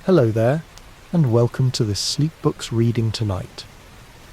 Hello there, and welcome to this Sleep Books reading tonight.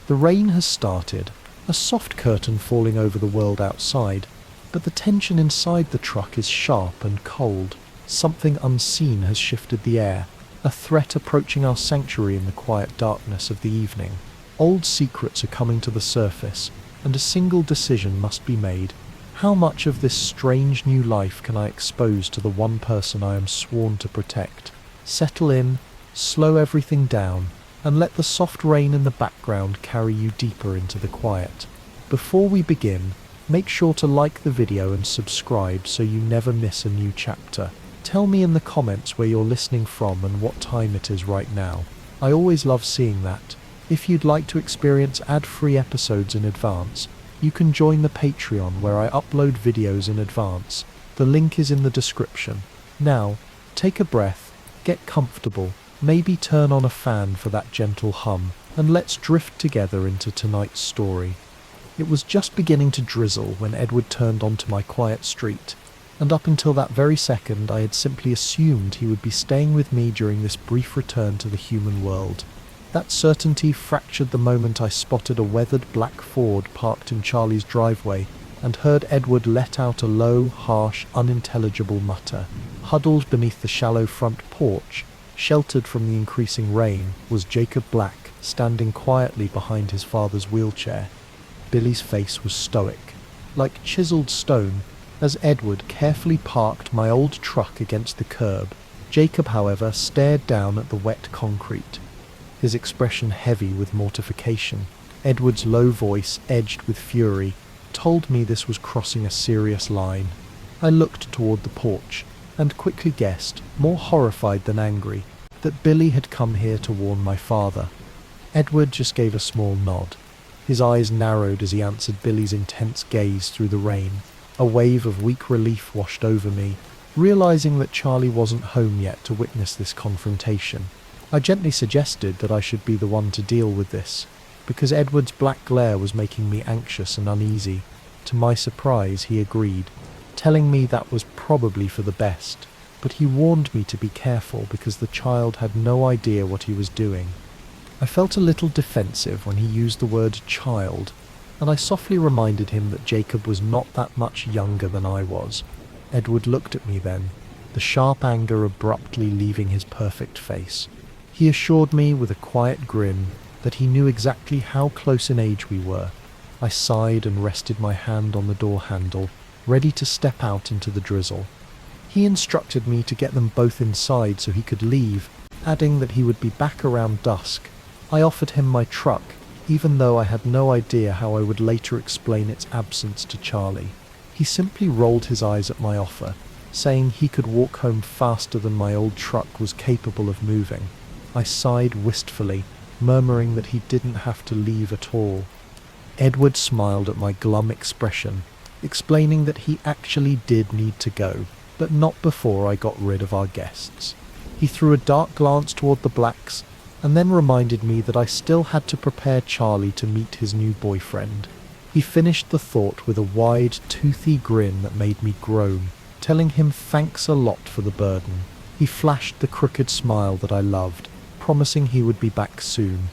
The rain has started, a soft curtain falling over the world outside, but the tension inside the truck is sharp and cold. Something unseen has shifted the air, a threat approaching our sanctuary in the quiet darkness of the evening. Old secrets are coming to the surface, and a single decision must be made. How much of this strange new life can I expose to the one person I am sworn to protect? Settle in, slow everything down, and let the soft rain in the background carry you deeper into the quiet. Before we begin, make sure to like the video and subscribe so you never miss a new chapter. Tell me in the comments where you're listening from and what time it is right now. I always love seeing that. If you'd like to experience ad-free episodes in advance, you can join the Patreon where I upload videos in advance. The link is in the description. Now, take a breath, get comfortable, maybe turn on a fan for that gentle hum, and let's drift together into tonight's story. It was just beginning to drizzle when Edward turned onto my quiet street, and up until that very second I had simply assumed he would be staying with me during this brief return to the human world. That certainty fractured the moment I spotted a weathered black Ford parked in Charlie's driveway and heard Edward let out a low, harsh, unintelligible mutter. Huddled beneath the shallow front porch, sheltered from the increasing rain, was Jacob Black, standing quietly behind his father's wheelchair. Billy's face was stoic, like chiseled stone, as Edward carefully parked my old truck against the curb. Jacob, however, stared down at the wet concrete, his expression heavy with mortification. Edward's low voice, edged with fury, told me this was crossing a serious line. I looked toward the porch, and quickly guessed, more horrified than angry, that Billy had come here to warn my father. Edward just gave a small nod. His eyes narrowed as he answered Billy's intense gaze through the rain. A wave of weak relief washed over me, realizing that Charlie wasn't home yet to witness this confrontation. I gently suggested that I should be the one to deal with this, because Edward's black glare was making me anxious and uneasy. To my surprise, he agreed, telling me that was probably for the best, but he warned me to be careful because the child had no idea what he was doing. I felt a little defensive when he used the word child, and I softly reminded him that Jacob was not that much younger than I was. Edward looked at me then, the sharp anger abruptly leaving his perfect face. He assured me with a quiet grin that he knew exactly how close in age we were. I sighed and rested my hand on the door handle, ready to step out into the drizzle. He instructed me to get them both inside so he could leave, adding that he would be back around dusk. I offered him my truck, even though I had no idea how I would later explain its absence to Charlie. He simply rolled his eyes at my offer, saying he could walk home faster than my old truck was capable of moving. I sighed wistfully, murmuring that he didn't have to leave at all. Edward smiled at my glum expression, explaining that he actually did need to go, but not before I got rid of our guests. He threw a dark glance toward the Blacks, and then reminded me that I still had to prepare Charlie to meet his new boyfriend. He finished the thought with a wide, toothy grin that made me groan, telling him thanks a lot for the burden. He flashed the crooked smile that I loved, promising he would be back soon.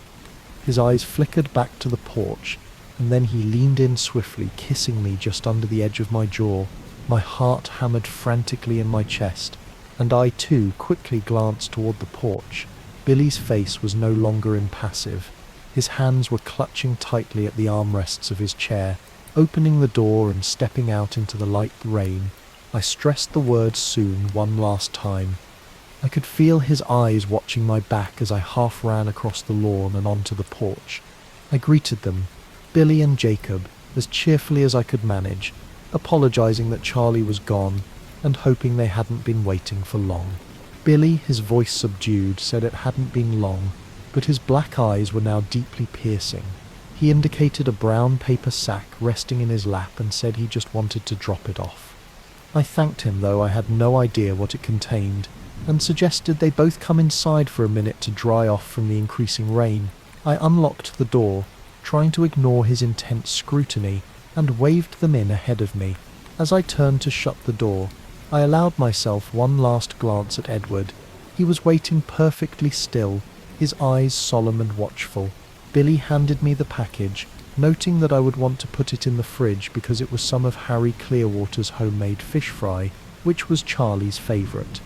His eyes flickered back to the porch, and then he leaned in swiftly, kissing me just under the edge of my jaw. My heart hammered frantically in my chest, and I too quickly glanced toward the porch. Billy's face was no longer impassive. His hands were clutching tightly at the armrests of his chair. Opening the door and stepping out into the light rain, I stressed the word soon one last time. I could feel his eyes watching my back as I half ran across the lawn and onto the porch. I greeted them, Billy and Jacob, as cheerfully as I could manage, apologizing that Charlie was gone and hoping they hadn't been waiting for long. Billy, his voice subdued, said it hadn't been long, but his black eyes were now deeply piercing. He indicated a brown paper sack resting in his lap and said he just wanted to drop it off. I thanked him, though I had no idea what it contained, and suggested they both come inside for a minute to dry off from the increasing rain. I unlocked the door, trying to ignore his intense scrutiny, and waved them in ahead of me. As I turned to shut the door, I allowed myself one last glance at Edward, He was waiting perfectly still, his eyes solemn and watchful. Billy handed me the package, noting that I would want to put it in the fridge because it was some of Harry Clearwater's homemade fish fry, which was Charlie's favourite.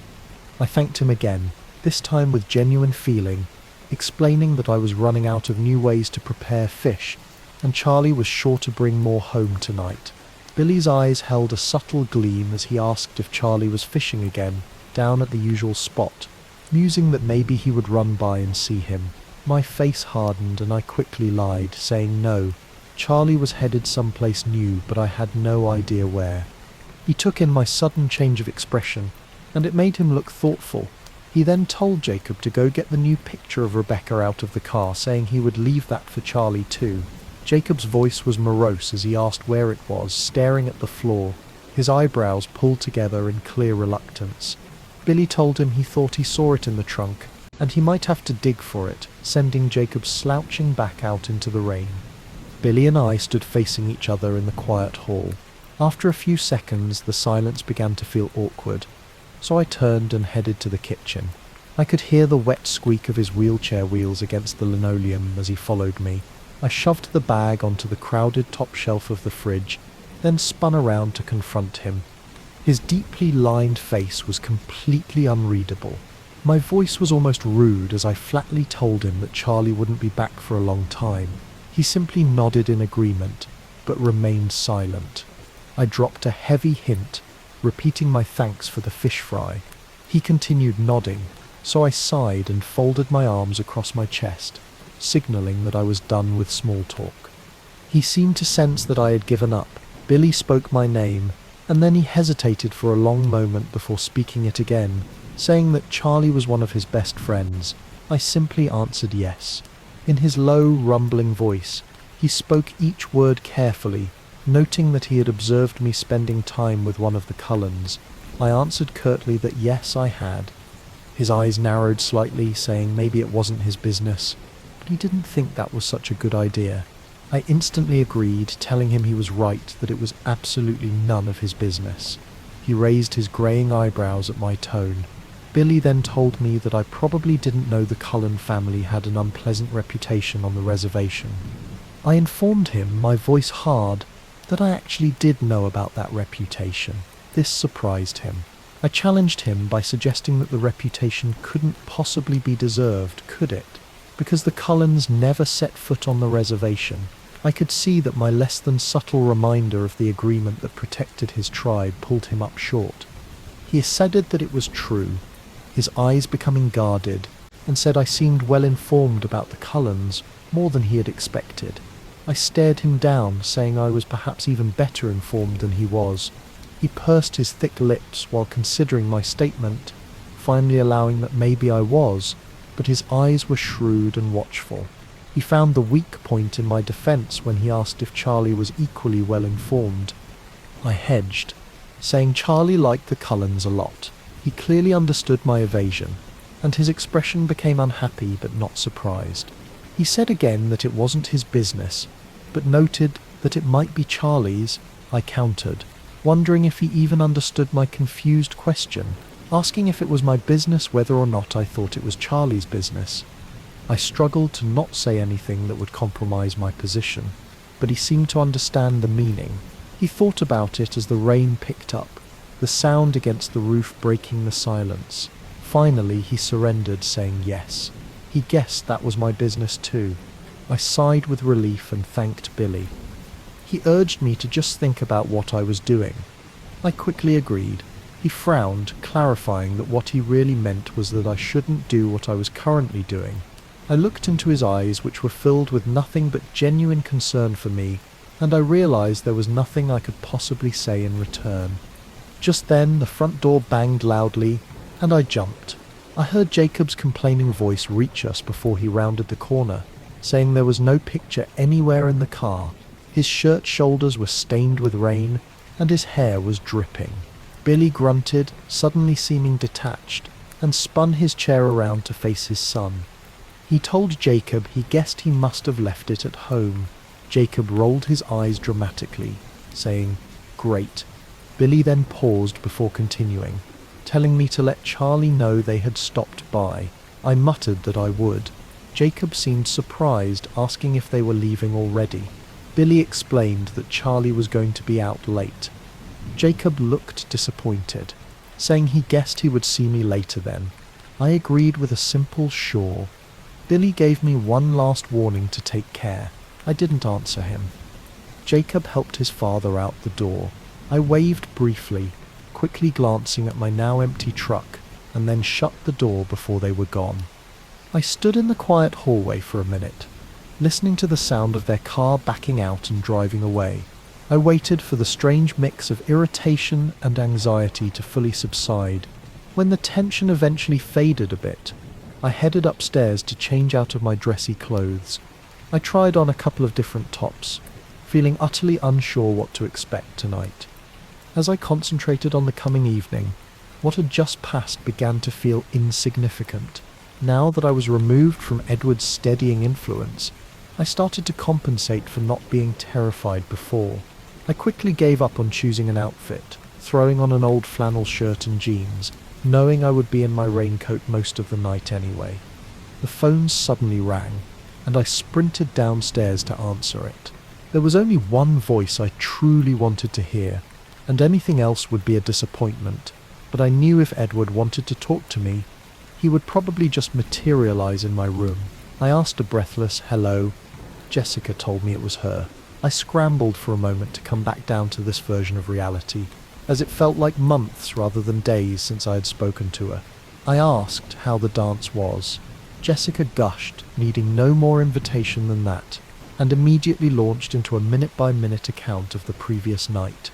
I thanked him again, this time with genuine feeling, explaining that I was running out of new ways to prepare fish, and Charlie was sure to bring more home tonight. Billy's eyes held a subtle gleam as he asked if Charlie was fishing again, down at the usual spot, musing that maybe he would run by and see him. My face hardened and I quickly lied, saying no. Charlie was headed someplace new, but I had no idea where. He took in my sudden change of expression, and it made him look thoughtful. He then told Jacob to go get the new picture of Rebecca out of the car, saying he would leave that for Charlie too. Jacob's voice was morose as he asked where it was, staring at the floor, his eyebrows pulled together in clear reluctance. Billy told him he thought he saw it in the trunk, and he might have to dig for it, sending Jacob slouching back out into the rain. Billy and I stood facing each other in the quiet hall. After a few seconds, the silence began to feel awkward, so I turned and headed to the kitchen. I could hear the wet squeak of his wheelchair wheels against the linoleum as he followed me. I shoved the bag onto the crowded top shelf of the fridge, then spun around to confront him. His deeply lined face was completely unreadable. My voice was almost rude as I flatly told him that Charlie wouldn't be back for a long time. He simply nodded in agreement, but remained silent. I dropped a heavy hint, repeating my thanks for the fish fry. He continued nodding, so I sighed and folded my arms across my chest, signalling that I was done with small talk. He seemed to sense that I had given up. Billy spoke my name, and then he hesitated for a long moment before speaking it again, saying that Charlie was one of his best friends. I simply answered yes. In his low, rumbling voice, he spoke each word carefully, noting that he had observed me spending time with one of the Cullens. I answered curtly that yes, I had. His eyes narrowed slightly, saying maybe it wasn't his business, but he didn't think that was such a good idea. I instantly agreed, telling him he was right, that it was absolutely none of his business. He raised his greying eyebrows at my tone. Billy then told me that I probably didn't know the Cullen family had an unpleasant reputation on the reservation. I informed him, my voice hard, that I actually did know about that reputation. This surprised him. I challenged him by suggesting that the reputation couldn't possibly be deserved, could it? Because the Cullens never set foot on the reservation. I could see that my less than subtle reminder of the agreement that protected his tribe pulled him up short. He asserted that it was true, his eyes becoming guarded, and said I seemed well informed about the Cullens, more than he had expected. I stared him down, saying I was perhaps even better informed than he was. He pursed his thick lips while considering my statement, finally allowing that maybe I was, but his eyes were shrewd and watchful. He found the weak point in my defence when he asked if Charlie was equally well informed. I hedged, saying Charlie liked the Cullens a lot. He clearly understood my evasion, and his expression became unhappy but not surprised. He said again that it wasn't his business, but noted that it might be Charlie's. I countered, wondering if he even understood my confused question, asking if it was my business whether or not I thought it was Charlie's business. I struggled to not say anything that would compromise my position, but he seemed to understand the meaning. He thought about it as the rain picked up, the sound against the roof breaking the silence. Finally he surrendered, saying yes. He guessed that was my business too. I sighed with relief and thanked Billy. He urged me to just think about what I was doing. I quickly agreed. He frowned, clarifying that what he really meant was that I shouldn't do what I was currently doing. I looked into his eyes, which were filled with nothing but genuine concern for me, and I realized there was nothing I could possibly say in return. Just then the front door banged loudly, and I jumped. I heard Jacob's complaining voice reach us before he rounded the corner, saying there was no picture anywhere in the car. His shirt shoulders were stained with rain, and his hair was dripping. Billy grunted, suddenly seeming detached, and spun his chair around to face his son. He told Jacob he guessed he must have left it at home. Jacob rolled his eyes dramatically, saying, "Great." Billy then paused before continuing. telling me to let Charlie know they had stopped by. I muttered that I would. Jacob seemed surprised, asking if they were leaving already. Billy explained that Charlie was going to be out late. Jacob looked disappointed, saying he guessed he would see me later then. I agreed with a simple sure. Billy gave me one last warning to take care. I didn't answer him. Jacob helped his father out the door. I waved briefly, quickly glancing at my now empty truck, and then shut the door before they were gone. I stood in the quiet hallway for a minute, listening to the sound of their car backing out and driving away. I waited for the strange mix of irritation and anxiety to fully subside. When the tension eventually faded a bit, I headed upstairs to change out of my dressy clothes. I tried on a couple of different tops, feeling utterly unsure what to expect tonight. As I concentrated on the coming evening, what had just passed began to feel insignificant. Now that I was removed from Edward's steadying influence, I started to compensate for not being terrified before. I quickly gave up on choosing an outfit, throwing on an old flannel shirt and jeans, knowing I would be in my raincoat most of the night anyway. The phone suddenly rang, and I sprinted downstairs to answer it. There was only one voice I truly wanted to hear, and anything else would be a disappointment, but I knew if Edward wanted to talk to me, he would probably just materialize in my room. I asked a breathless hello. Jessica told me it was her. I scrambled for a moment to come back down to this version of reality, as it felt like months rather than days since I had spoken to her. I asked how the dance was. Jessica gushed, needing no more invitation than that, and immediately launched into a minute-by-minute account of the previous night.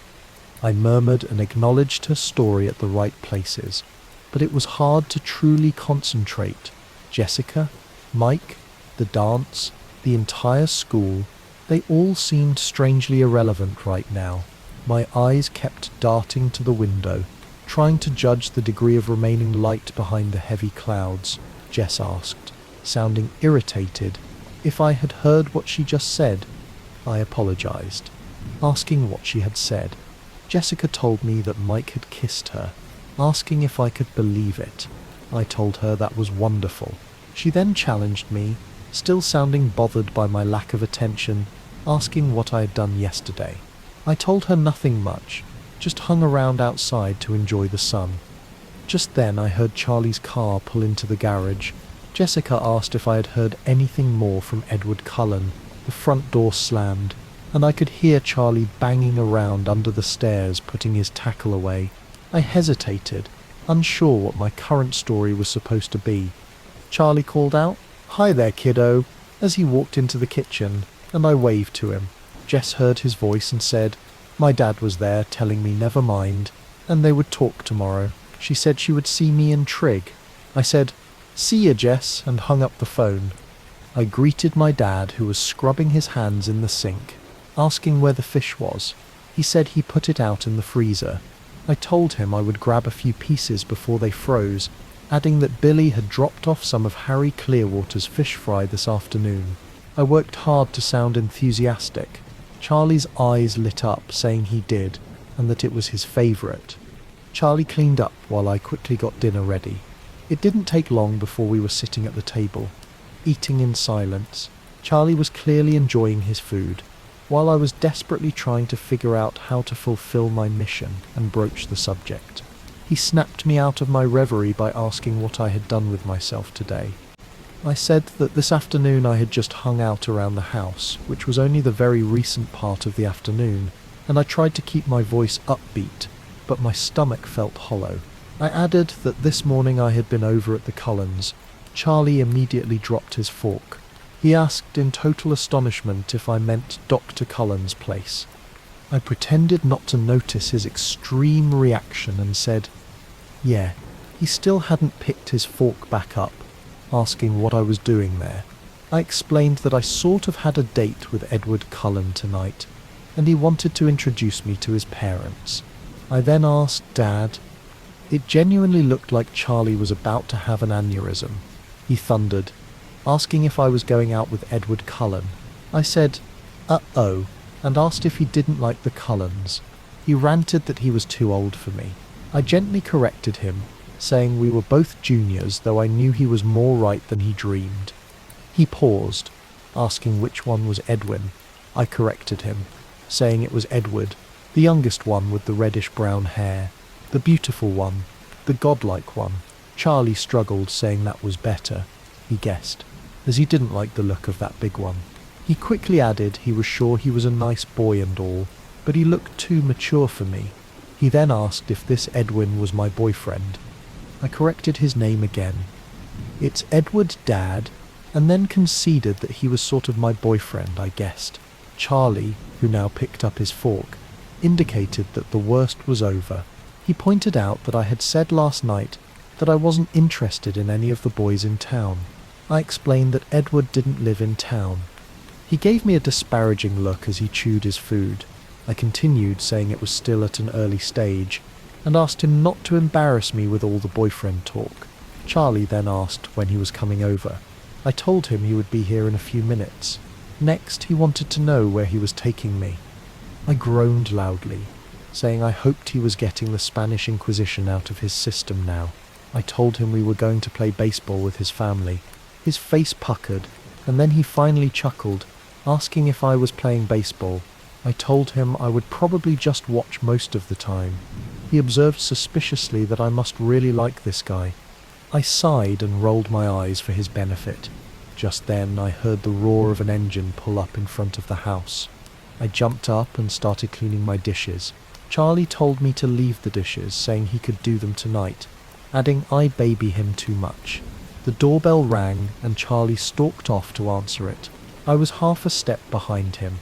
I murmured and acknowledged her story at the right places, but it was hard to truly concentrate. Jessica, Mike, the dance, the entire school, they all seemed strangely irrelevant right now. My eyes kept darting to the window, trying to judge the degree of remaining light behind the heavy clouds. Jess asked, sounding irritated. If I had heard what she just said, I apologized, asking what she had said. Jessica told me that Mike had kissed her, asking if I could believe it. I told her that was wonderful. She then challenged me, still sounding bothered by my lack of attention, asking what I had done yesterday. I told her nothing much, just hung around outside to enjoy the sun. Just then I heard Charlie's car pull into the garage. Jessica asked if I had heard anything more from Edward Cullen. The front door slammed, and I could hear Charlie banging around under the stairs, putting his tackle away. I hesitated, unsure what my current story was supposed to be. Charlie called out, "Hi there, kiddo," as he walked into the kitchen, and I waved to him. Jess heard his voice and said, "My dad was there, telling me never mind, and they would talk tomorrow. She said she would see me in Trig." I said, "See ya, Jess," and hung up the phone. I greeted my dad, who was scrubbing his hands in the sink, asking where the fish was. He said he put it out in the freezer. I told him I would grab a few pieces before they froze, adding that Billy had dropped off some of Harry Clearwater's fish fry this afternoon. I worked hard to sound enthusiastic. Charlie's eyes lit up, saying he did, and that it was his favourite. Charlie cleaned up while I quickly got dinner ready. It didn't take long before we were sitting at the table, eating in silence. Charlie was clearly enjoying his food, while I was desperately trying to figure out how to fulfill my mission and broach the subject. He snapped me out of my reverie by asking what I had done with myself today. I said that this afternoon I had just hung out around the house, which was only the very recent part of the afternoon, and I tried to keep my voice upbeat, but my stomach felt hollow. I added that this morning I had been over at the Cullens. Charlie immediately dropped his fork. He asked in total astonishment if I meant Dr. Cullen's place. I pretended not to notice his extreme reaction and said, "Yeah." He still hadn't picked his fork back up, asking what I was doing there. I explained that I sort of had a date with Edward Cullen tonight, and he wanted to introduce me to his parents. I then asked Dad. It genuinely looked like Charlie was about to have an aneurysm. He thundered, asking if I was going out with Edward Cullen. I said, "Uh-oh," and asked if he didn't like the Cullens. He ranted that he was too old for me. I gently corrected him, saying we were both juniors, though I knew he was more right than he dreamed. He paused, asking which one was Edwin. I corrected him, saying it was Edward, the youngest one with the reddish-brown hair, the beautiful one, the godlike one. Charlie struggled, saying that was better, he guessed, as he didn't like the look of that big one. He quickly added he was sure he was a nice boy and all, but he looked too mature for me. He then asked if this Edwin was my boyfriend. I corrected his name again. It's Edward, Dad, and then conceded that he was sort of my boyfriend, I guessed. Charlie, who now picked up his fork, indicated that the worst was over. He pointed out that I had said last night that I wasn't interested in any of the boys in town. I explained that Edward didn't live in town. He gave me a disparaging look as he chewed his food. I continued, saying it was still at an early stage, and asked him not to embarrass me with all the boyfriend talk. Charlie then asked when he was coming over. I told him he would be here in a few minutes. Next, he wanted to know where he was taking me. I groaned loudly, saying I hoped he was getting the Spanish Inquisition out of his system now. I told him we were going to play baseball with his family. His face puckered, and then he finally chuckled, asking if I was playing baseball. I told him I would probably just watch most of the time. He observed suspiciously that I must really like this guy. I sighed and rolled my eyes for his benefit. Just then I heard the roar of an engine pull up in front of the house. I jumped up and started cleaning my dishes. Charlie told me to leave the dishes, saying he could do them tonight, adding I baby him too much. The doorbell rang and Charlie stalked off to answer it. I was half a step behind him.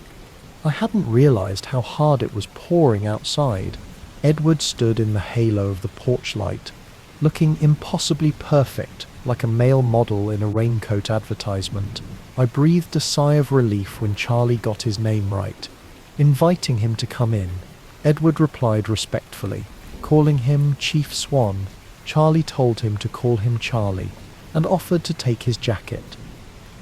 I hadn't realized how hard it was pouring outside. Edward stood in the halo of the porch light, looking impossibly perfect, like a male model in a raincoat advertisement. I breathed a sigh of relief when Charlie got his name right. Inviting him to come in, Edward replied respectfully, calling him Chief Swan. Charlie told him to call him Charlie, and offered to take his jacket.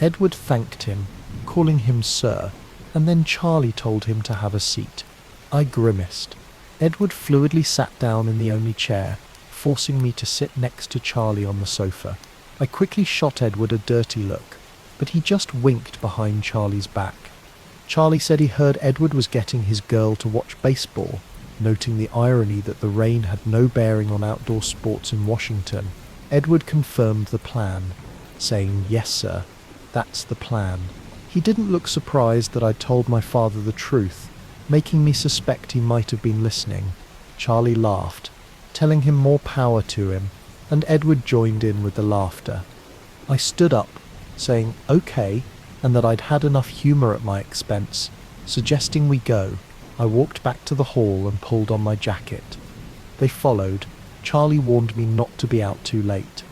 Edward thanked him, calling him Sir, and then Charlie told him to have a seat. I grimaced. Edward fluidly sat down in the only chair, forcing me to sit next to Charlie on the sofa. I quickly shot Edward a dirty look, but he just winked behind Charlie's back. Charlie said he heard Edward was getting his girl to watch baseball, noting the irony that the rain had no bearing on outdoor sports in Washington. Edward confirmed the plan, saying, "Yes, sir, that's the plan." He didn't look surprised that I'd told my father the truth, making me suspect he might have been listening. Charlie laughed, telling him more power to him, and Edward joined in with the laughter. I stood up, saying okay, and that I'd had enough humour at my expense, suggesting we go. I walked back to the hall and pulled on my jacket. They followed. Charlie warned me not to be out too late.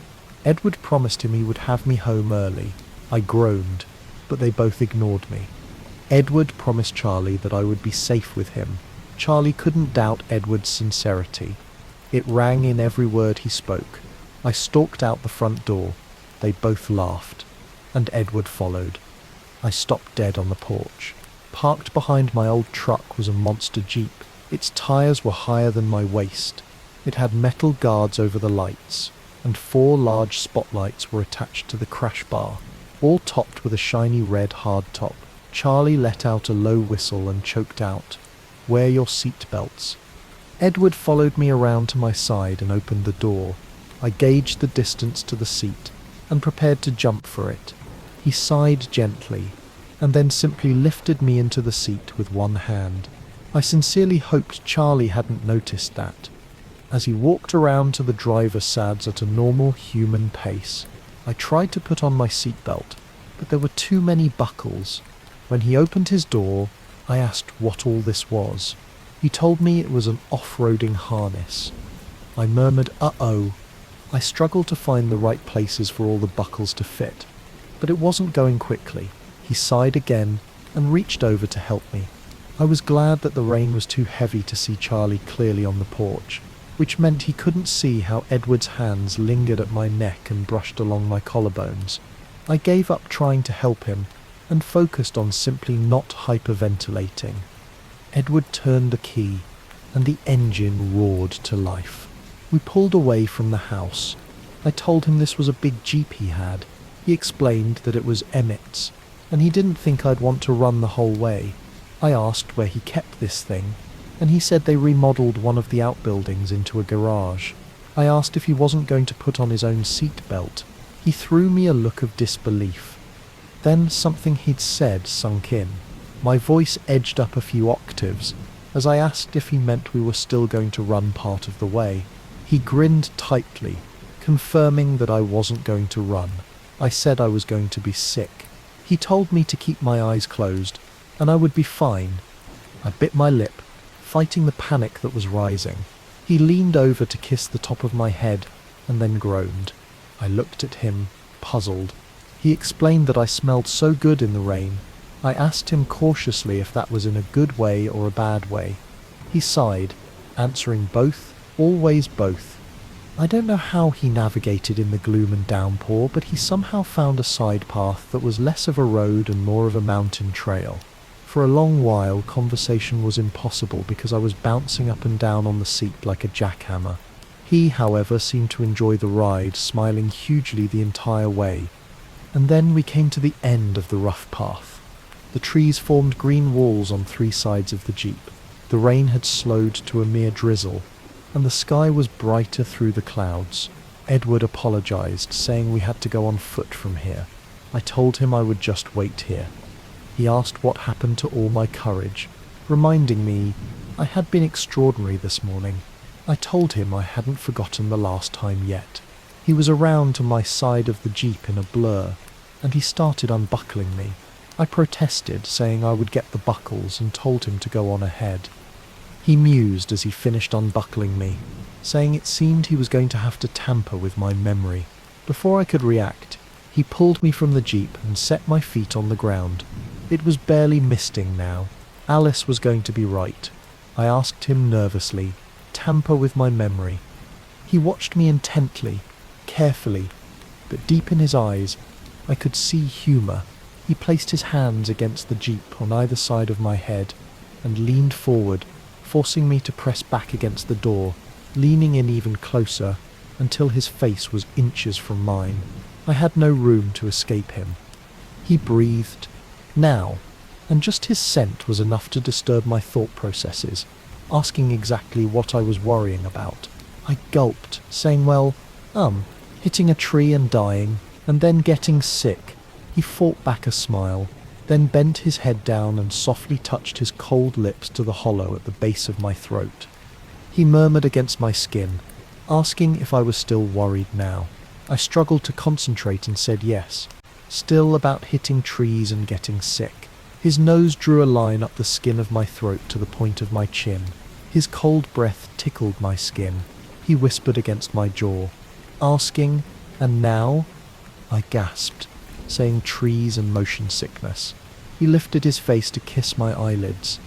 Edward promised him he would have me home early. I groaned, but they both ignored me. Edward promised Charlie that I would be safe with him. Charlie couldn't doubt Edward's sincerity. It rang in every word he spoke. I stalked out the front door. They both laughed, and Edward followed. I stopped dead on the porch. Parked behind my old truck was a monster Jeep. Its tyres were higher than my waist. It had metal guards over the lights, and 4 large spotlights were attached to the crash bar, all topped with a shiny red hardtop. Charlie let out a low whistle and choked out, "Wear your seat belts." Edward followed me around to my side and opened the door. I gauged the distance to the seat and prepared to jump for it. He sighed gently, and then simply lifted me into the seat with one hand. I sincerely hoped Charlie hadn't noticed that. As he walked around to the driver's sides at a normal human pace, I tried to put on my seatbelt, but there were too many buckles. When he opened his door, I asked what all this was. He told me it was an off-roading harness. I murmured, "Uh-oh." I struggled to find the right places for all the buckles to fit, but it wasn't going quickly. He sighed again and reached over to help me. I was glad that the rain was too heavy to see Charlie clearly on the porch, which meant he couldn't see how Edward's hands lingered at my neck and brushed along my collarbones. I gave up trying to help him and focused on simply not hyperventilating. Edward turned the key, and the engine roared to life. We pulled away from the house. I told him this was a big Jeep he had. He explained that it was Emmett's, and he didn't think I'd want to run the whole way. I asked where he kept this thing, and he said they remodeled one of the outbuildings into a garage. I asked if he wasn't going to put on his own seat belt. He threw me a look of disbelief. Then something he'd said sunk in. My voice edged up a few octaves as I asked if he meant we were still going to run part of the way. He grinned tightly, confirming that I wasn't going to run. I said I was going to be sick. He told me to keep my eyes closed, and I would be fine. I bit my lip, fighting the panic that was rising. He leaned over to kiss the top of my head, and then groaned. I looked at him, puzzled. He explained that I smelled so good in the rain. I asked him cautiously if that was in a good way or a bad way. He sighed, answering both, always both. I don't know how he navigated in the gloom and downpour, but he somehow found a side path that was less of a road and more of a mountain trail. For a long while, conversation was impossible because I was bouncing up and down on the seat like a jackhammer. He, however, seemed to enjoy the ride, smiling hugely the entire way. And then we came to the end of the rough path. The trees formed green walls on 3 sides of the Jeep. The rain had slowed to a mere drizzle, and the sky was brighter through the clouds. Edward apologized, saying we had to go on foot from here. I told him I would just wait here. He asked what happened to all my courage, reminding me I had been extraordinary this morning. I told him I hadn't forgotten the last time yet. He was around to my side of the Jeep in a blur, and he started unbuckling me. I protested, saying I would get the buckles, and told him to go on ahead. He mused as he finished unbuckling me, saying it seemed he was going to have to tamper with my memory. Before I could react, he pulled me from the Jeep and set my feet on the ground. It was barely misting now. Alice was going to be right. I asked him nervously, tamper with my memory. He watched me intently, carefully, but deep in his eyes I could see humour. He placed his hands against the Jeep on either side of my head and leaned forward, forcing me to press back against the door, leaning in even closer until his face was inches from mine. I had no room to escape him. He breathed, now, and just his scent was enough to disturb my thought processes, asking exactly what I was worrying about. I gulped, saying, well, hitting a tree and dying, and then getting sick. He fought back a smile, then bent his head down and softly touched his cold lips to the hollow at the base of my throat. He murmured against my skin, asking if I was still worried now. I struggled to concentrate and said yes, still about hitting trees and getting sick. His nose drew a line up the skin of my throat to the point of my chin. His cold breath tickled my skin. He whispered against my jaw, asking, and now? I gasped, saying trees and motion sickness. He lifted his face to kiss my eyelids.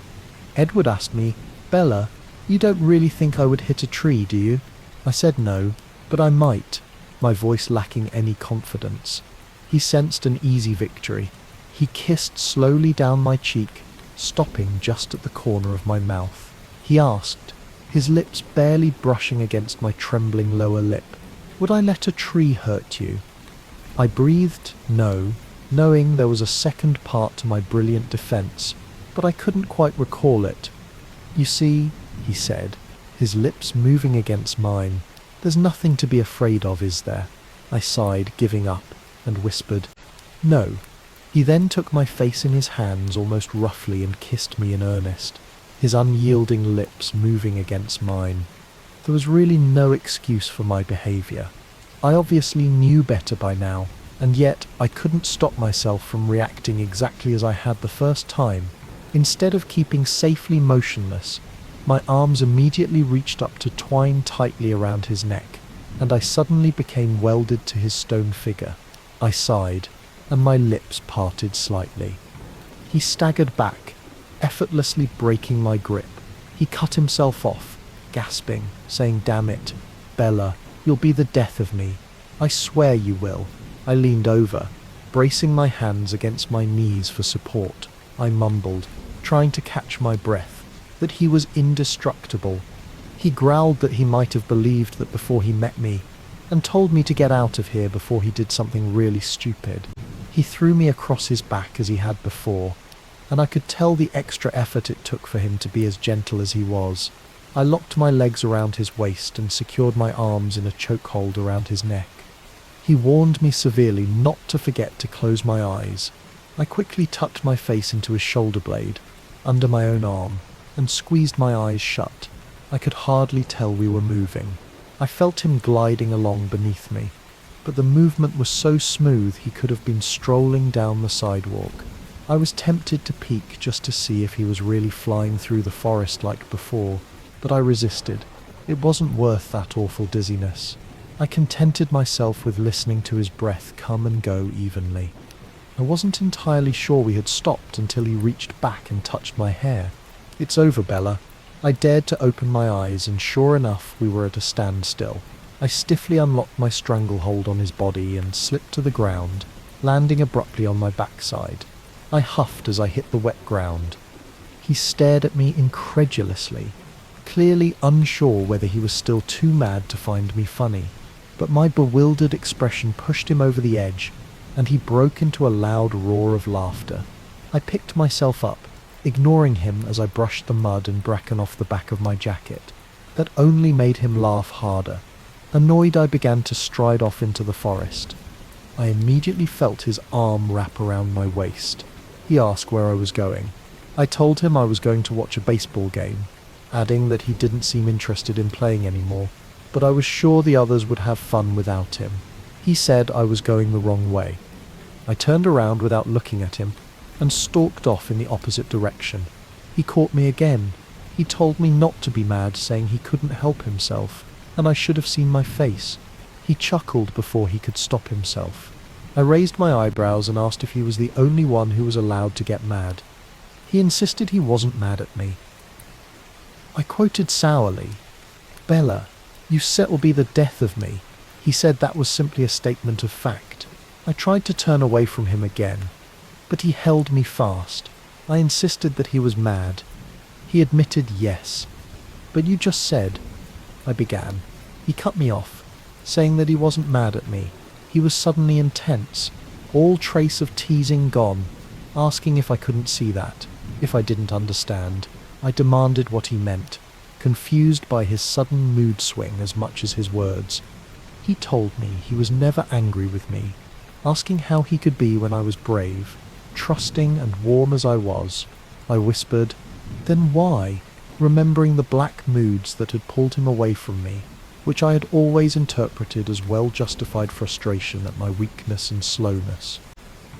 Edward asked me, Bella, you don't really think I would hit a tree, do you? I said no, but I might, my voice lacking any confidence. He sensed an easy victory. He kissed slowly down my cheek, stopping just at the corner of my mouth. He asked, his lips barely brushing against my trembling lower lip, would I let a tree hurt you? I breathed no, knowing there was a second part to my brilliant defence, but I couldn't quite recall it. You see, he said, his lips moving against mine, there's nothing to be afraid of, is there? I sighed, giving up, and whispered, no. He then took my face in his hands almost roughly and kissed me in earnest, his unyielding lips moving against mine. There was really no excuse for my behaviour. I obviously knew better by now, and yet I couldn't stop myself from reacting exactly as I had the first time. Instead of keeping safely motionless, my arms immediately reached up to twine tightly around his neck, and I suddenly became welded to his stone figure. I sighed, and my lips parted slightly. He staggered back, effortlessly breaking my grip. He cut himself off, gasping, saying, damn it, Bella, you'll be the death of me. I swear you will. I leaned over, bracing my hands against my knees for support. I mumbled, trying to catch my breath, that he was indestructible. He growled that he might have believed that before he met me, and told me to get out of here before he did something really stupid. He threw me across his back as he had before, and I could tell the extra effort it took for him to be as gentle as he was. I locked my legs around his waist and secured my arms in a chokehold around his neck. He warned me severely not to forget to close my eyes. I quickly tucked my face into his shoulder blade, under my own arm, and squeezed my eyes shut. I could hardly tell we were moving. I felt him gliding along beneath me, but the movement was so smooth he could have been strolling down the sidewalk. I was tempted to peek just to see if he was really flying through the forest like before, but I resisted. It wasn't worth that awful dizziness. I contented myself with listening to his breath come and go evenly. I wasn't entirely sure we had stopped until he reached back and touched my hair. "It's over, Bella." I dared to open my eyes, and sure enough, we were at a standstill. I stiffly unlocked my stranglehold on his body and slipped to the ground, landing abruptly on my backside. I huffed as I hit the wet ground. He stared at me incredulously, clearly unsure whether he was still too mad to find me funny. But my bewildered expression pushed him over the edge, and he broke into a loud roar of laughter. I picked myself up, ignoring him as I brushed the mud and bracken off the back of my jacket. That only made him laugh harder. Annoyed, I began to stride off into the forest. I immediately felt his arm wrap around my waist. He asked where I was going. I told him I was going to watch a baseball game, adding that he didn't seem interested in playing anymore, but I was sure the others would have fun without him. He said I was going the wrong way. I turned around without looking at him and stalked off in the opposite direction. He caught me again. He told me not to be mad, saying he couldn't help himself, and I should have seen my face. He chuckled before he could stop himself. I raised my eyebrows and asked if he was the only one who was allowed to get mad. He insisted he wasn't mad at me. I quoted sourly, "Bella, you said it will be the death of me." He said that was simply a statement of fact. I tried to turn away from him again, but he held me fast. I insisted that he was mad. He admitted yes. "But you just said," I began. He cut me off, saying that he wasn't mad at me. He was suddenly intense, all trace of teasing gone, asking if I couldn't see that, if I didn't understand. I demanded what he meant, confused by his sudden mood swing as much as his words. He told me he was never angry with me, asking how he could be when I was brave, trusting and warm as I was. I whispered, "Then why?" remembering the black moods that had pulled him away from me, which I had always interpreted as well-justified frustration at my weakness and slowness.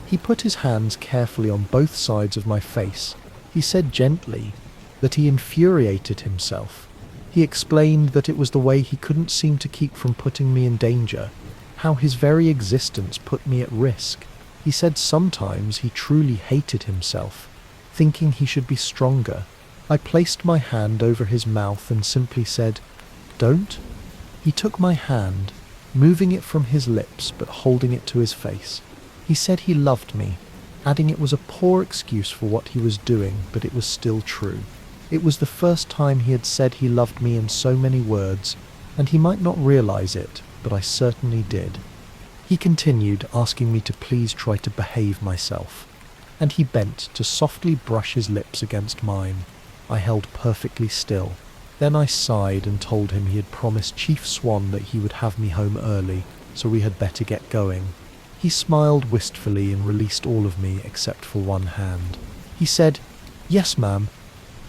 He put his hands carefully on both sides of my face. He said gently that he infuriated himself. He explained that it was the way he couldn't seem to keep from putting me in danger, how his very existence put me at risk. He said sometimes he truly hated himself, thinking he should be stronger. I placed my hand over his mouth and simply said, "Don't." He took my hand, moving it from his lips but holding it to his face. He said he loved me, adding it was a poor excuse for what he was doing, but it was still true. It was the first time he had said he loved me in so many words, and he might not realize it, but I certainly did. He continued, asking me to please try to behave myself, and he bent to softly brush his lips against mine. I held perfectly still. Then I sighed and told him he had promised Chief Swan that he would have me home early, so we had better get going. He smiled wistfully and released all of me except for one hand. He said, "Yes, ma'am."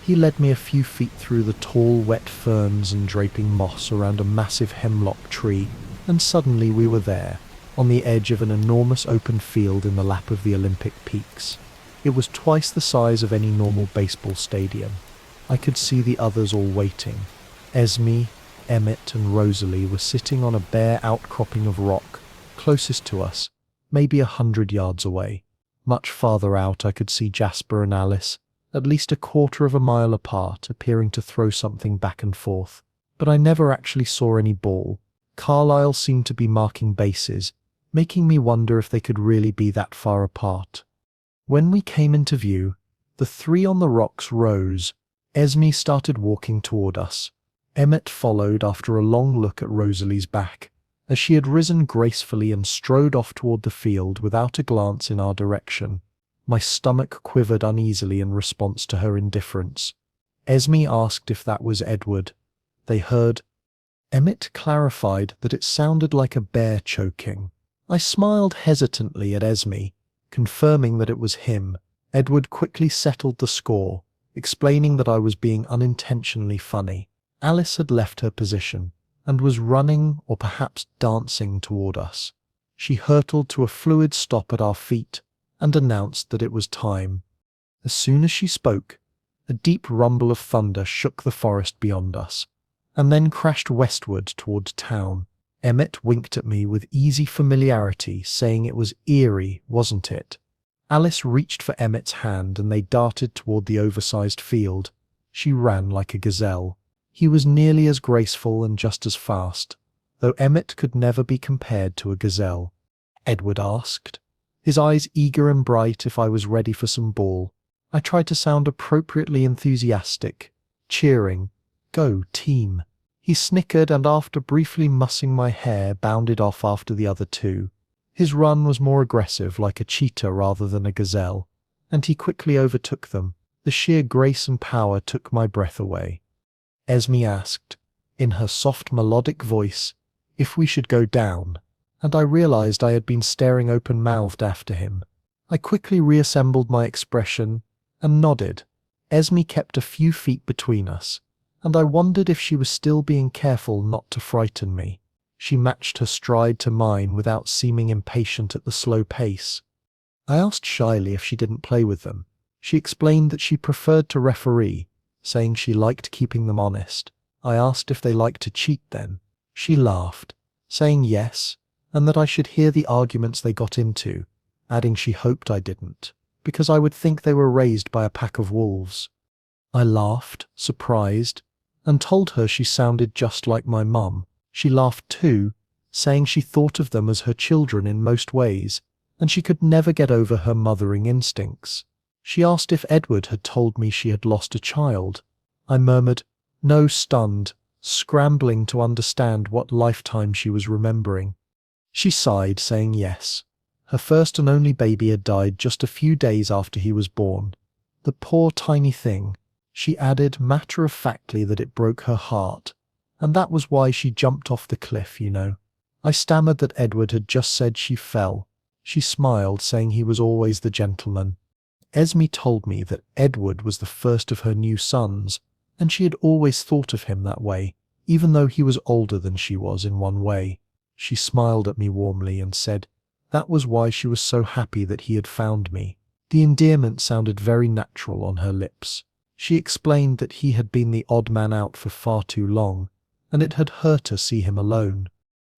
He led me a few feet through the tall, wet ferns and draping moss around a massive hemlock tree, and suddenly we were there, on the edge of an enormous open field in the lap of the Olympic peaks. It was twice the size of any normal baseball stadium. I could see the others all waiting. Esme, Emmett, and Rosalie were sitting on a bare outcropping of rock, closest to us, maybe 100 yards away. Much farther out I could see Jasper and Alice, at least a quarter of a mile apart, appearing to throw something back and forth. But I never actually saw any ball. Carlisle seemed to be marking bases, making me wonder if they could really be that far apart. When we came into view, the three on the rocks rose. Esme started walking toward us. Emmet followed after a long look at Rosalie's back, as she had risen gracefully and strode off toward the field without a glance in our direction. My stomach quivered uneasily in response to her indifference. Esme asked if that was Edward. They heard. Emmet clarified that it sounded like a bear choking. I smiled hesitantly at Esme, confirming that it was him. Edward quickly settled the score, explaining that I was being unintentionally funny. Alice had left her position and was running or perhaps dancing toward us. She hurtled to a fluid stop at our feet and announced that it was time. As soon as she spoke, a deep rumble of thunder shook the forest beyond us, and then crashed westward toward town. Emmet winked at me with easy familiarity, saying it was eerie, wasn't it? Alice reached for Emmet's hand and they darted toward the oversized field. She ran like a gazelle. He was nearly as graceful and just as fast, though Emmet could never be compared to a gazelle. Edward asked, his eyes eager and bright if I was ready for some ball. I tried to sound appropriately enthusiastic, cheering, "Go, team." He snickered and after briefly mussing my hair bounded off after the other two. His run was more aggressive, like a cheetah rather than a gazelle, and he quickly overtook them. The sheer grace and power took my breath away. Esme asked, in her soft melodic voice, if we should go down, and I realized I had been staring open-mouthed after him. I quickly reassembled my expression and nodded. Esme kept a few feet between us, and I wondered if she was still being careful not to frighten me. She matched her stride to mine without seeming impatient at the slow pace. I asked shyly if she didn't play with them. She explained that she preferred to referee, saying she liked keeping them honest. I asked if they liked to cheat then. She laughed, saying yes, and that I should hear the arguments they got into, adding she hoped I didn't, because I would think they were raised by a pack of wolves. I laughed, surprised, and told her she sounded just like my mum. She laughed too, saying she thought of them as her children in most ways, and she could never get over her mothering instincts. She asked if Edward had told me she had lost a child. I murmured, no, stunned, scrambling to understand what lifetime she was remembering. She sighed, saying yes. Her first and only baby had died just a few days after he was born. The poor tiny thing. She added matter-of-factly that it broke her heart, and that was why she jumped off the cliff, you know. I stammered that Edward had just said she fell. She smiled, saying he was always the gentleman. Esme told me that Edward was the first of her new sons, and she had always thought of him that way, even though he was older than she was in one way. She smiled at me warmly and said that was why she was so happy that he had found me. The endearment sounded very natural on her lips. She explained that he had been the odd man out for far too long, and it had hurt her to see him alone.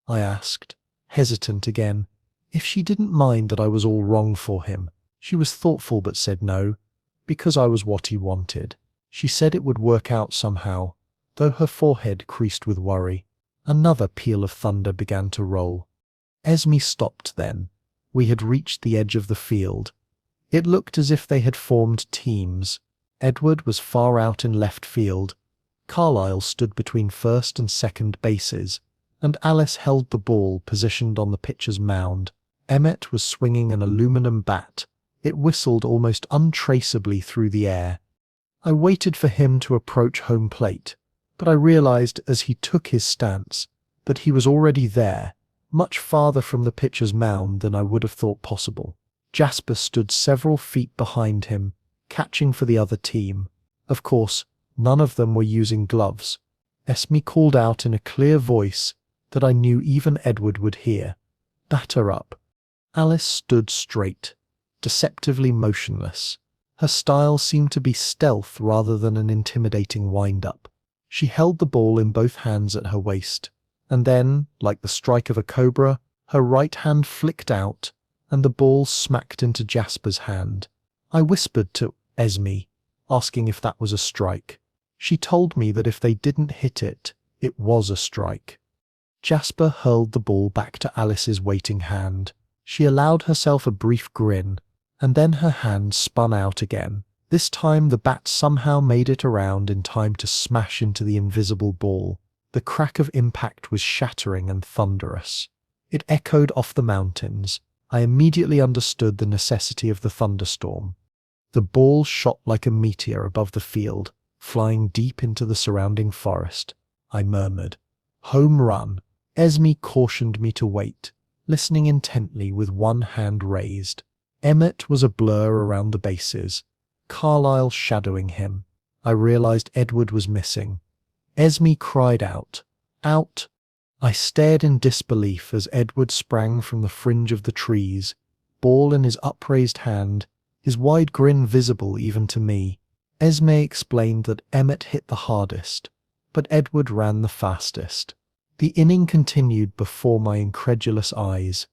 I asked, hesitant again, if she didn't mind that I was all wrong for him. She was thoughtful but said no, because I was what he wanted. She said it would work out somehow, though her forehead creased with worry. Another peal of thunder began to roll. Esme stopped then. We had reached the edge of the field. It looked as if they had formed teams. Edward was far out in left field. Carlyle stood between first and second bases, and Alice held the ball positioned on the pitcher's mound. Emmet was swinging an aluminum bat. It whistled almost untraceably through the air. I waited for him to approach home plate, but I realized as he took his stance that he was already there, much farther from the pitcher's mound than I would have thought possible. Jasper stood several feet behind him, catching for the other team. Of course, none of them were using gloves. Esme called out in a clear voice that I knew even Edward would hear. "Batter up." Alice stood straight, deceptively motionless. Her style seemed to be stealth rather than an intimidating wind-up. She held the ball in both hands at her waist, and then, like the strike of a cobra, her right hand flicked out, and the ball smacked into Jasper's hand. I whispered to Esme, asking if that was a strike. She told me that if they didn't hit it, it was a strike. Jasper hurled the ball back to Alice's waiting hand. She allowed herself a brief grin, and then her hand spun out again, This time the bat somehow made it around in time to smash into the invisible ball. The crack of impact was shattering and thunderous. It echoed off the mountains. I immediately understood the necessity of the thunderstorm. The ball shot like a meteor above the field, flying deep into the surrounding forest. I murmured, "Home run." Esme cautioned me to wait, listening intently with one hand raised. Emmett was a blur around the bases, Carlyle shadowing him. I realized Edward was missing. Esme cried out, "Out!" I stared in disbelief as Edward sprang from the fringe of the trees, ball in his upraised hand, his wide grin visible even to me. Esme explained that Emmett hit the hardest, but Edward ran the fastest. The inning continued before my incredulous eyes.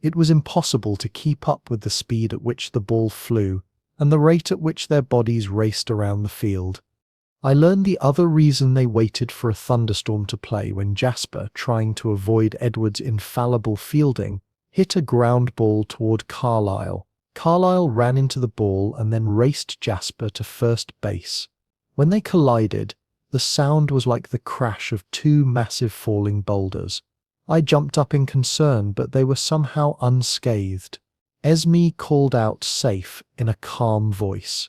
It was impossible to keep up with the speed at which the ball flew and the rate at which their bodies raced around the field. I learned the other reason they waited for a thunderstorm to play when Jasper, trying to avoid Edward's infallible fielding, hit a ground ball toward Carlyle. Carlyle ran into the ball and then raced Jasper to first base. When they collided, the sound was like the crash of two massive falling boulders. I jumped up in concern, but they were somehow unscathed. Esme called out safe in a calm voice.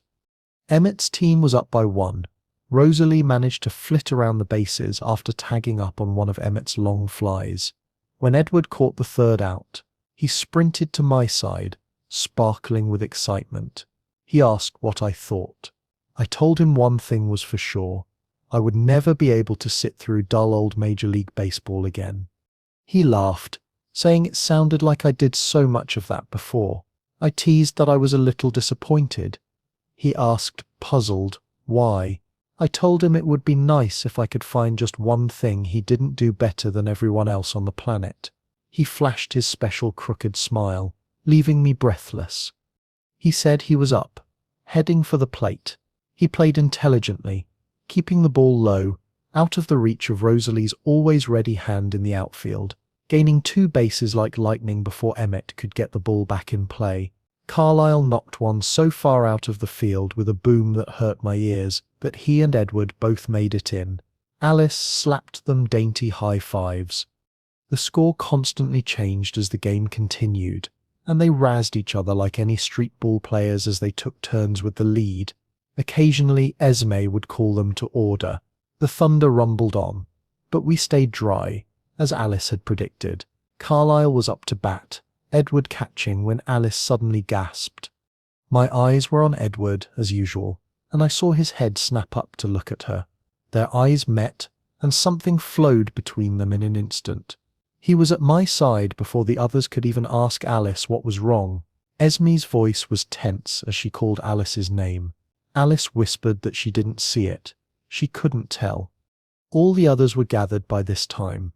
Emmett's team was up by 1. Rosalie managed to flit around the bases after tagging up on one of Emmett's long flies. When Edward caught the third out, he sprinted to my side, sparkling with excitement. He asked what I thought. I told him one thing was for sure. I would never be able to sit through dull old Major League Baseball again. He laughed, saying it sounded like I did so much of that before. I teased that I was a little disappointed. He asked, puzzled, why. I told him it would be nice if I could find just one thing he didn't do better than everyone else on the planet. He flashed his special crooked smile, leaving me breathless. He said he was up, heading for the plate. He played intelligently, keeping the ball low, out of the reach of Rosalie's always ready hand in the outfield, gaining 2 bases like lightning before Emmett could get the ball back in play. Carlyle knocked one so far out of the field with a boom that hurt my ears that he and Edward both made it in. Alice slapped them dainty high fives. The score constantly changed as the game continued, and they razzed each other like any street ball players as they took turns with the lead. Occasionally Esme would call them to order. The thunder rumbled on, but we stayed dry, as Alice had predicted. Carlyle was up to bat, Edward catching when Alice suddenly gasped. My eyes were on Edward, as usual, and I saw his head snap up to look at her. Their eyes met, and something flowed between them in an instant. He was at my side before the others could even ask Alice what was wrong. Esme's voice was tense as she called Alice's name. Alice whispered that she didn't see it. She couldn't tell. All the others were gathered by this time.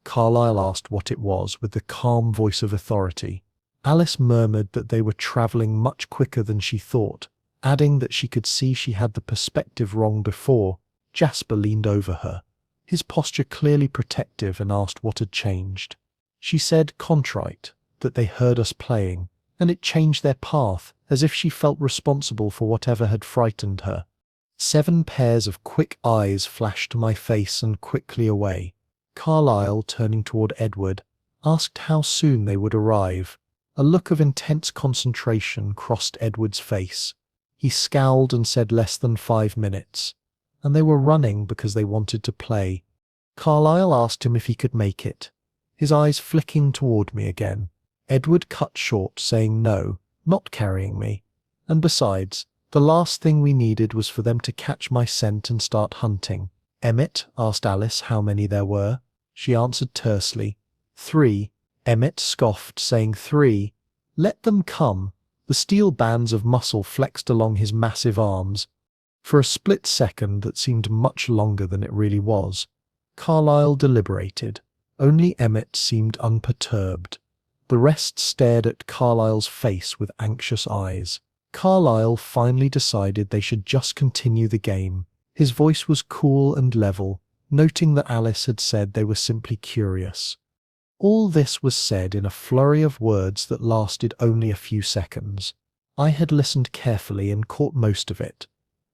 Carlyle asked what it was with the calm voice of authority. Alice murmured that they were travelling much quicker than she thought, adding that she could see she had the perspective wrong before. Jasper leaned over her, his posture clearly protective, and asked what had changed. She said, contrite, that they heard us playing, and it changed their path, as if she felt responsible for whatever had frightened her. 7 pairs of quick eyes flashed to my face and quickly away. Carlyle, turning toward Edward, asked how soon they would arrive. A look of intense concentration crossed Edward's face. He scowled and said less than 5 minutes, and they were running because they wanted to play. Carlyle asked him if he could make it, his eyes flicking toward me again. Edward cut short, saying no, not carrying me, and besides, the last thing we needed was for them to catch my scent and start hunting. Emmett asked Alice how many there were. She answered tersely, 3. Emmett scoffed, saying 3. Let them come. The steel bands of muscle flexed along his massive arms. For a split second that seemed much longer than it really was, Carlyle deliberated. Only Emmett seemed unperturbed. The rest stared at Carlyle's face with anxious eyes. Carlyle finally decided they should just continue the game. His voice was cool and level, noting that Alice had said they were simply curious. All this was said in a flurry of words that lasted only a few seconds. I had listened carefully and caught most of it,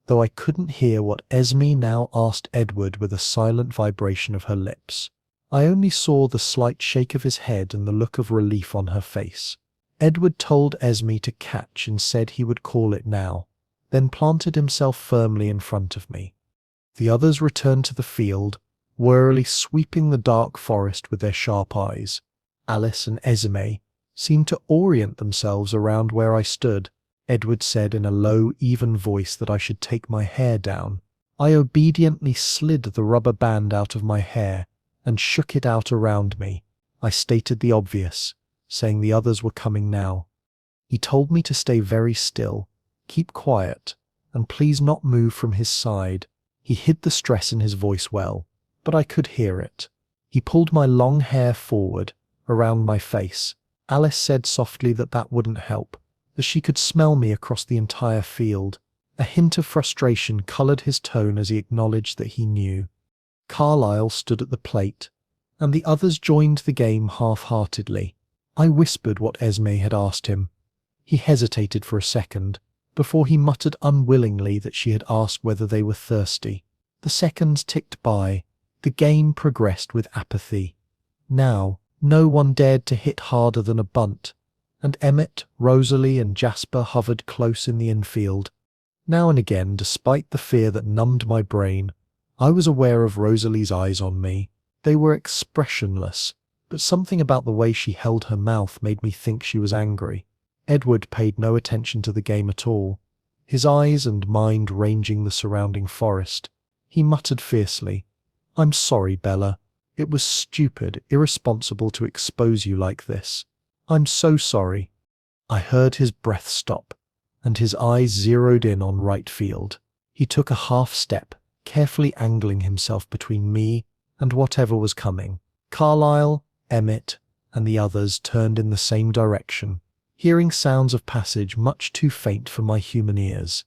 though I couldn't hear what Esme now asked Edward with a silent vibration of her lips. I only saw the slight shake of his head and the look of relief on her face. Edward told Esme to catch and said he would call it now, then planted himself firmly in front of me. The others returned to the field, warily sweeping the dark forest with their sharp eyes. Alice and Esme seemed to orient themselves around where I stood. Edward said in a low, even voice that I should take my hair down. I obediently slid the rubber band out of my hair and shook it out around me. I stated the obvious, saying the others were coming now. He told me to stay very still, keep quiet, and please not move from his side. He hid the stress in his voice well, but I could hear it. He pulled my long hair forward, around my face. Alice said softly that that wouldn't help, that she could smell me across the entire field. A hint of frustration coloured his tone as he acknowledged that he knew. Carlyle stood at the plate, and the others joined the game half-heartedly. I whispered what Esme had asked him. He hesitated for a second, before he muttered unwillingly that she had asked whether they were thirsty. The seconds ticked by. The game progressed with apathy. Now, no one dared to hit harder than a bunt, and Emmett, Rosalie, and Jasper hovered close in the infield. Now and again, despite the fear that numbed my brain, I was aware of Rosalie's eyes on me. They were expressionless, but something about the way she held her mouth made me think she was angry. Edward paid no attention to the game at all, his eyes and mind ranging the surrounding forest. He muttered fiercely, "I'm sorry, Bella. It was stupid, irresponsible to expose you like this. I'm so sorry." I heard his breath stop, and his eyes zeroed in on right field. He took a half step, carefully angling himself between me and whatever was coming. Carlyle, Emmett, and the others turned in the same direction, hearing sounds of passage much too faint for my human ears.